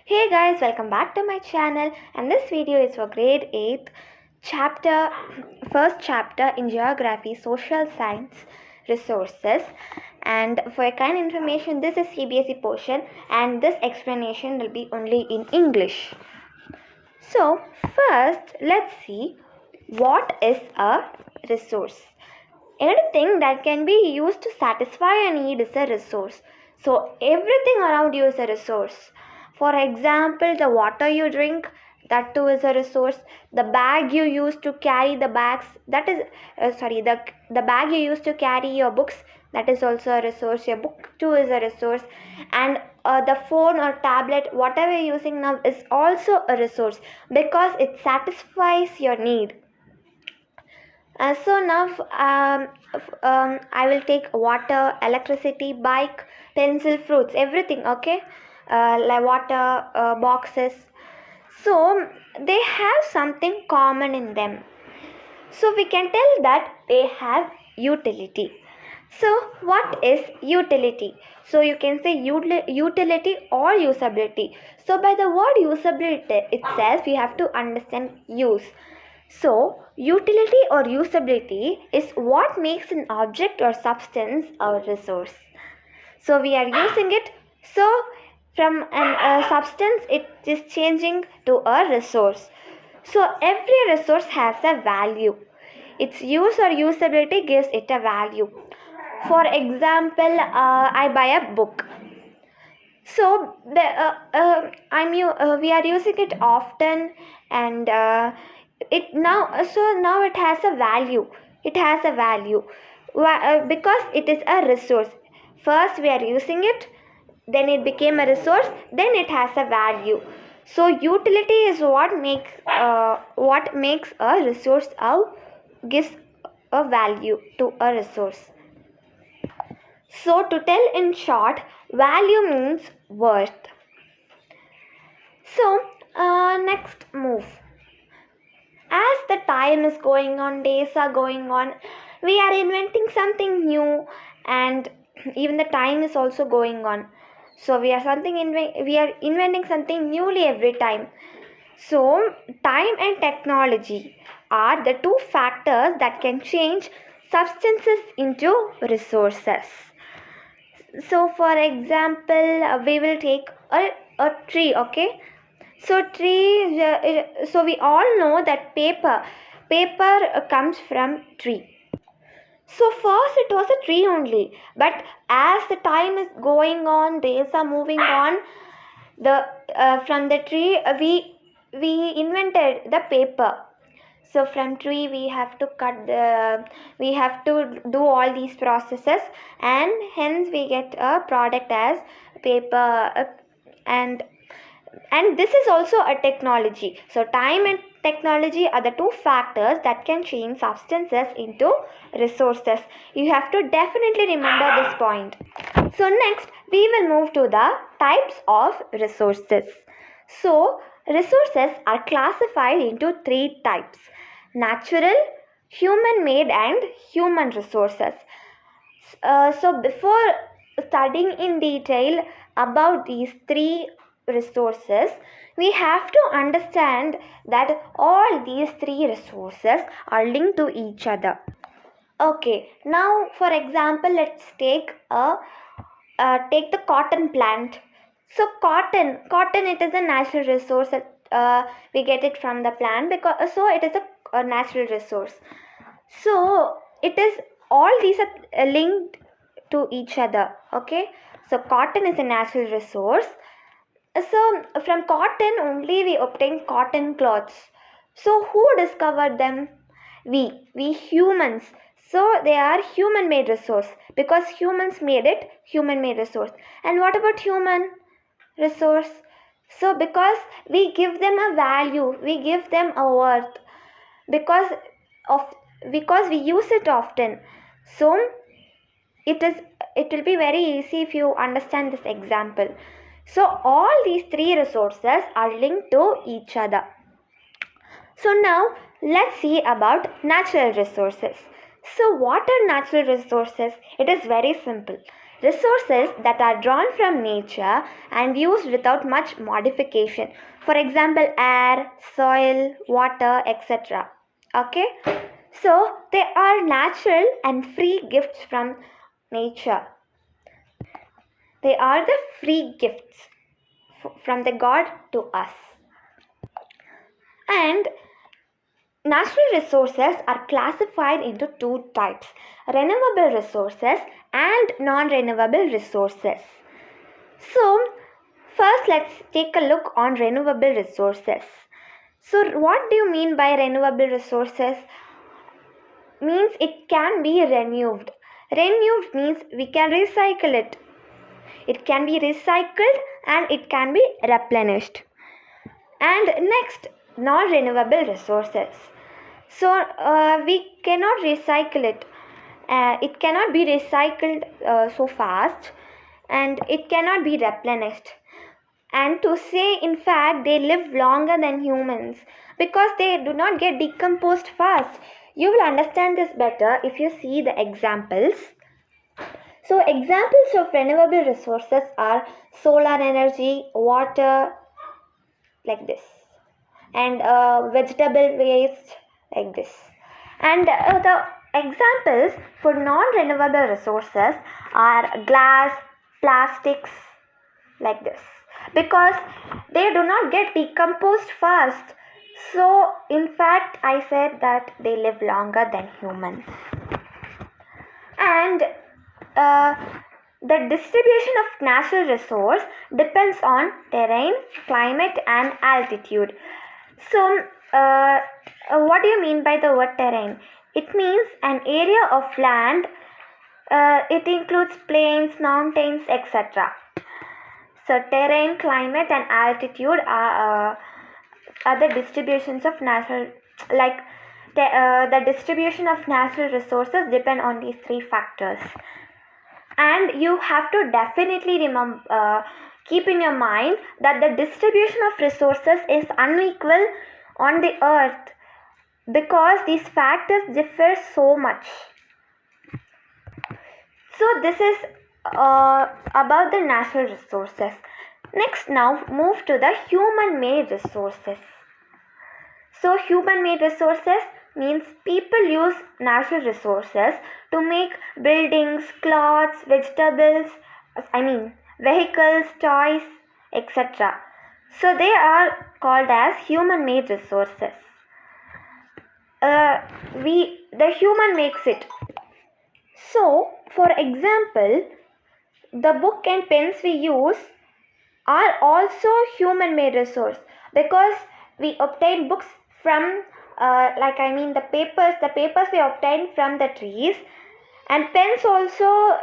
Hey guys, welcome back to my channel, and this video is for grade 8th chapter, first chapter in geography, social science, resources. And for your kind information, this is Cbse portion and this explanation will be only in English. So first let's see what is a resource. Anything that can be used to satisfy a need is a resource. So everything around you is a resource. For example, the water you drink, that too is a resource. The bag you use to carry the bags, that is the bag you use to carry your books, that is also a resource. Your book too is a resource. And the phone or tablet, whatever you're using now, is also a resource because it satisfies your need. So now I will take water, electricity, bike, pencil, fruits, everything, okay? Like water, boxes. So they have something common in them. So we can tell that they have utility. So what is utility? So you can say utility or usability. So by the word usability itself, you have to understand use. So, utility or usability is what makes an object or substance a resource. So, we are using it. So, from a substance, it is changing to a resource. So, every resource has a value. Its use or usability gives it a value. For example, I buy a book. So, we are using it often, and now it has a value. It has a value because it is a resource. First we are using it, then it became a resource, then it has a value. So utility is what makes a resource gives a value to a resource. So to tell in short, value means worth. So next move. As the time is going on, days are going on, we are inventing something new, and even the time is also going on. So we are inventing something newly every time. So time and technology are the two factors that can change substances into resources. So for example, we will take a tree, okay? So so we all know that paper comes from tree. So first it was a tree only, but as the time is going on, days are moving on, from the tree we invented the paper. So from tree we have to we have to do all these processes, and hence we get a product as paper, and this is also a technology. So time and technology are the two factors that can change substances into resources. You have to definitely remember this point. So next we will move to the types of resources. So resources are classified into three types: natural, human made, and human resources. So before studying in detail about these three resources, we have to understand that all these three resources are linked to each other. Okay, now for example, let's take the cotton plant. So cotton it is a natural resource. We get it from the plant, because so it is a natural resource. So it is, all these are linked to each other. Okay, so cotton is a natural resource. So from cotton only we obtain cotton cloths. So who discovered them? We humans. So they are human made resource, because humans made it, human made resource. And what about human resource? So because we give them a value, we give them a worth, because we use it often. So it will be very easy if you understand this example. So all these three resources are linked to each other. So now let's see about natural resources. So what are natural resources? It is very simple. resources that are drawn from nature and used without much modification. For example, air, soil, water, etc. Okay? So, they are natural and free gifts from nature. They are the free gifts from the God to us. And natural resources are classified into two types: renewable resources and non-renewable resources. So, first let's take a look on renewable resources. So, what do you mean by renewable resources? Means it can be renewed. Renewed means we can recycle it. It can be recycled and it can be replenished. And next, non-renewable resources. So we cannot recycle it. It cannot be recycled so fast, and it cannot be replenished. And to say, in fact, they live longer than humans because they do not get decomposed fast. You will understand this better if you see the examples. So examples of renewable resources are solar energy, water, like this, and vegetable waste, like this. And the examples for non-renewable resources are glass, plastics, like this, because they do not get decomposed fast. So in fact, I said that they live longer than humans. And the distribution of natural resource depends on terrain, climate and altitude. So what do you mean by the word terrain? It means an area of land. It includes plains, mountains, etc. So terrain, climate and altitude are the distributions of natural, like the distribution of natural resources depend on these three factors. And you have to definitely remember, keep in your mind that the distribution of resources is unequal on the earth because these factors differ so much. So this is about the natural resources. Next, now move to the human-made resources. So human-made resources means people use natural resources to make buildings, clothes, vegetables, vehicles, toys, etc. So they are called as human-made resources. The human makes it. So, for example, the book and pens we use are also human-made resource because we obtain books from the papers we obtained from the trees, and pens also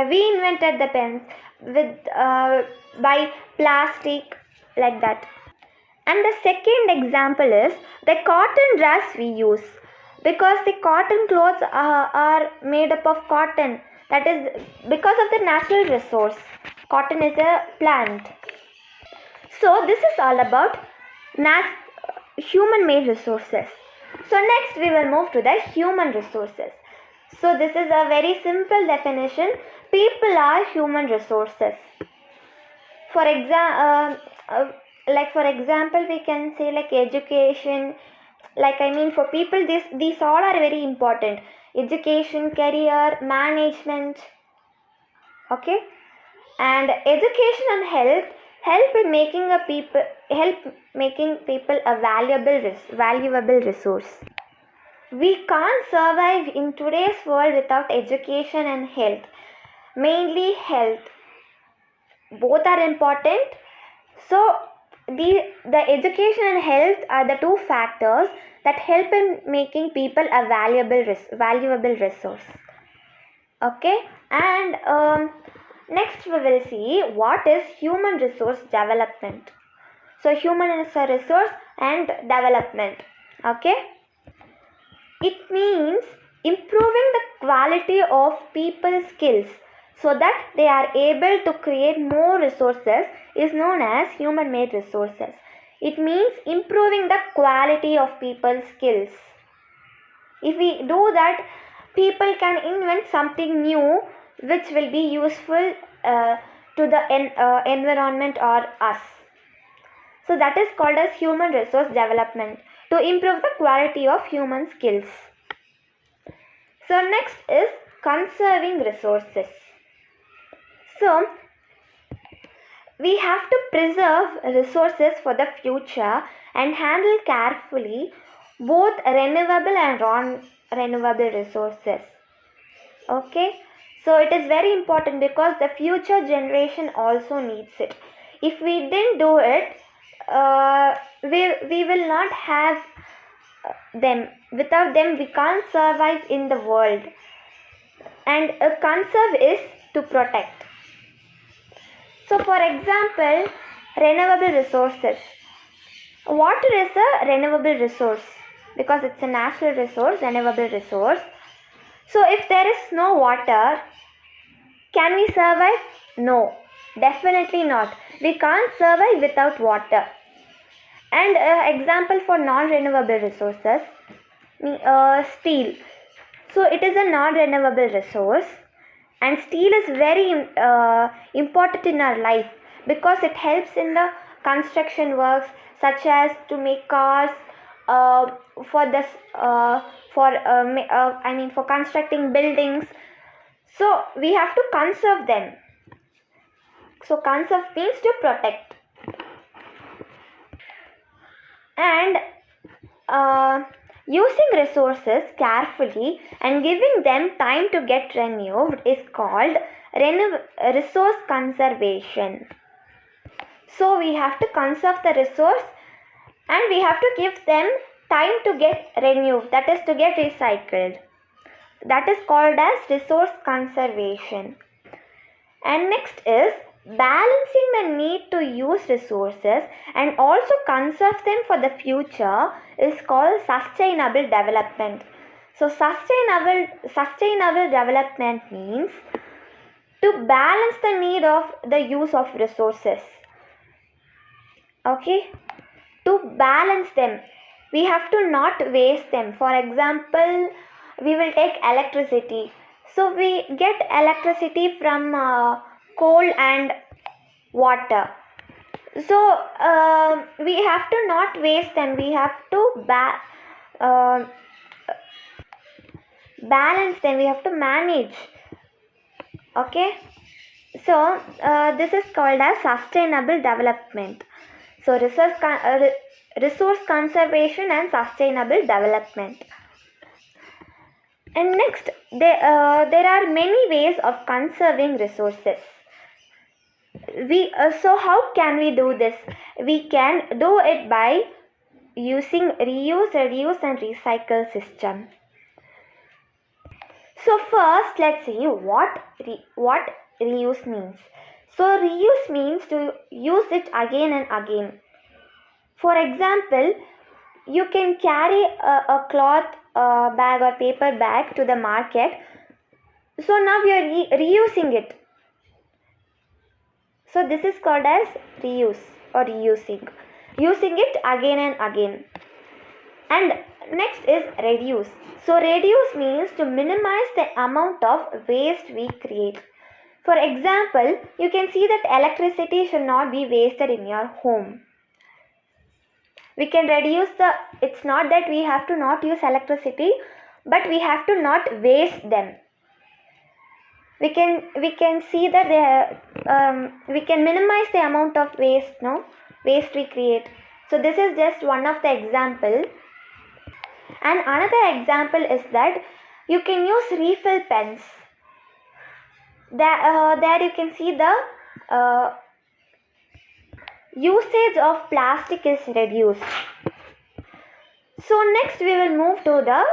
we invented the pens with by plastic, like that. And the second example is the cotton dress we use because the cotton clothes are made up of cotton. That is because of the natural resource. Cotton is a plant. So this is all about human-made resources. So next we will move to the human resources. So this is a very simple definition. People are human resources. For example, we can say like education. For people, these all are very important. Education, career, management. Okay, and education and health help in making people a valuable resource. We can't survive in today's world without education and health. Mainly health. Both are important. So the education and health are the two factors that help in making people a valuable resource. Okay, and next we will see what is human resource development. So human is a resource and development. Okay, it means improving the quality of people's skills so that they are able to create more resources is known as human-made resources. It means improving the quality of people's skills. If we do that, people can invent something new which will be useful to the environment or us. So that is called as human resource development, to improve the quality of human skills. So next is conserving resources. So we have to preserve resources for the future and handle carefully both renewable and non-renewable resources. Okay, so it is very important because the future generation also needs it. If we didn't do it, we will not have them. Without them, we can't survive in the world. And conserve is to protect. So for example, renewable resources. Water is a renewable resource because it's a natural resource, renewable resource. So if there is no water, can we survive? No, definitely not. We can't survive without water. And example for non-renewable resources, steel. So it is a non-renewable resource, and steel is very important in our life because it helps in the construction works, such as to make cars, for constructing buildings. So we have to conserve them. So conserve means to protect. And using resources carefully and giving them time to get renewed is called resource conservation. So we have to conserve the resource and we have to give them time to get renewed, that is to get recycled. That is called as resource conservation. And next is balancing the need to use resources and also conserve them for the future is called sustainable development. So sustainable development means to balance the need of the use of resources. Okay, to balance them, we have to not waste them. For example, we will take electricity. So we get electricity from coal and water. So we have to not waste them. We have to balance them. We have to manage. Okay. So this is called as sustainable development. So resource conservation and sustainable development. And next, there are many ways of conserving resources. So how can we do this? We can do it by using reuse, reduce and recycle system. So first, let's see what reuse means. So reuse means to use it again and again. For example, you can carry a cloth bag or paper bag to the market. So now we are reusing it. So this is called as reuse or reusing. Using it again and again. And next is reduce. So reduce means to minimize the amount of waste we create. For example, you can see that electricity should not be wasted in your home. We can reduce it's not that we have to not use electricity, but we have to not waste them. We can see that we can minimize the amount of waste we create. So this is just one of the example. And another example is that you can use refill pens. There you can see the usage of plastic is reduced. So next we will move to the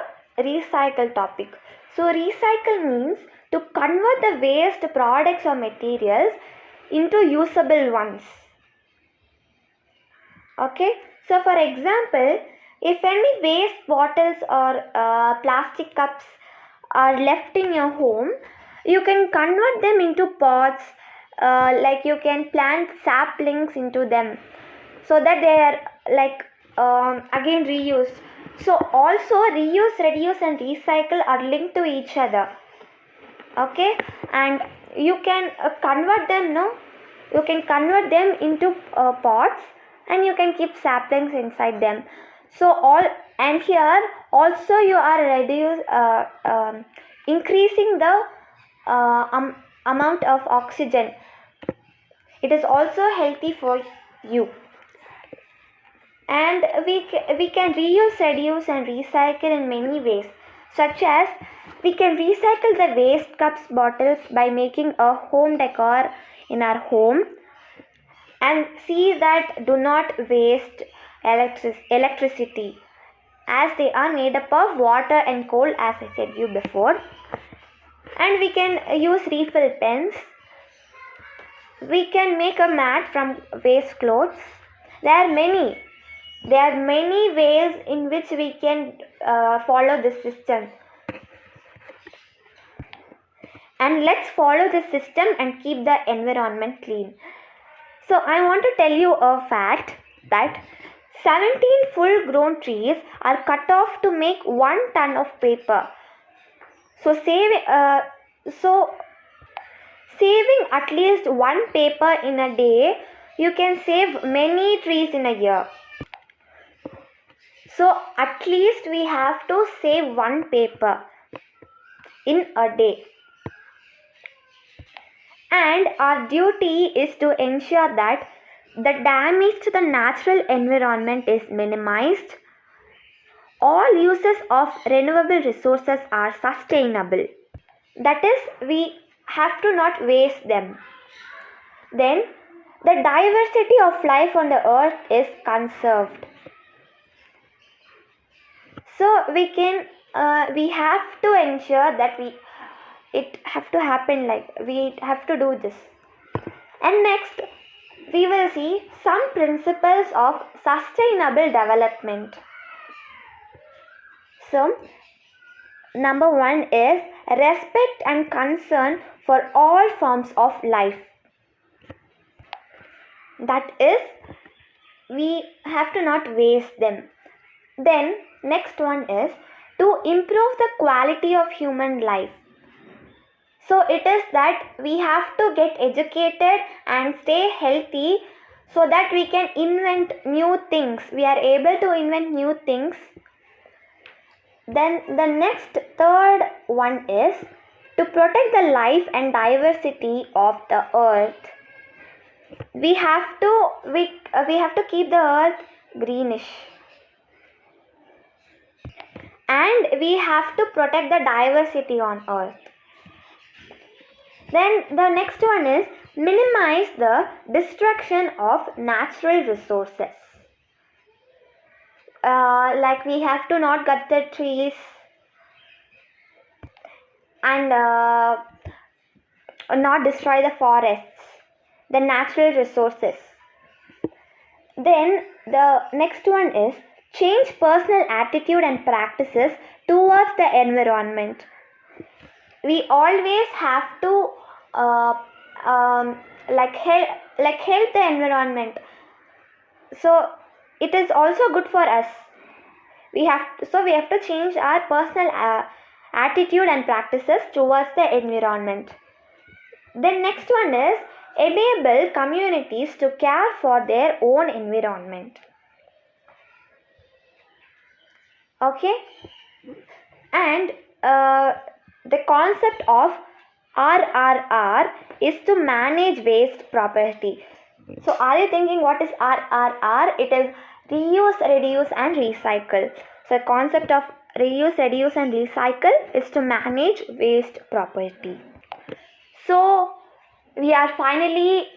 recycle topic. So recycle means to convert the waste products or materials into usable ones. Okay, so for example, if any waste bottles or plastic cups are left in your home, you can convert them into pots. Like you can plant saplings into them so that they are again reused. So also reuse, reduce and recycle are linked to each other. Okay, and you can convert them, no? You can convert them into pots, and you can keep saplings inside them. So all, and here also you are increasing the amount of oxygen. It is also healthy for you. And we can reuse, reduce and recycle in many ways, such as we can recycle the waste cups, bottles by making a home decor in our home, and see that do not waste electricity, as they are made up of water and coal, as I said you before. And we can use refill pens. We can make a mat from waste clothes. There are many ways in which we can follow this system. And let's follow this system and keep the environment clean. So I want to tell you a fact that 17 full-grown trees are cut off to make 1 ton of paper. So saving at least 1 paper in a day, you can save many trees in a year. So at least we have to save 1 paper in a day. And our duty is to ensure that the damage to the natural environment is minimized. All uses of renewable resources are sustainable. That is, we have to not waste them. Then, the diversity of life on the earth is conserved. So we have to ensure that it have to happen, like we have to do this. And next, we will see some principles of sustainable development. So, number 1 is respect and concern for all forms of life. That is, we have to not waste them. Then, next one is to improve the quality of human life. So, it is that we have to get educated and stay healthy so that we can invent new things. We are able to invent new things. Then the next, third one is to protect the life and diversity of the earth. We have to keep the earth greenish, and we have to protect the diversity on earth. Then the next one is minimize the destruction of natural resources. Like we have to not cut the trees and not destroy the forests, the natural resources. Then the next one is change personal attitude and practices towards the environment. We always have to help the environment. So it is also good for us. We have to change our personal attitude and practices towards the environment. Then next one is enable communities to care for their own environment. Okay, and the concept of RRR is to manage waste properly. So are you thinking what is RRR? It is reuse, reduce and recycle. So the concept of reuse, reduce and recycle is to manage waste properly. So we are finally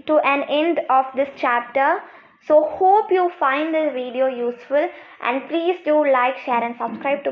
to an end of this chapter. So hope you find this video useful, and please do like, share and subscribe to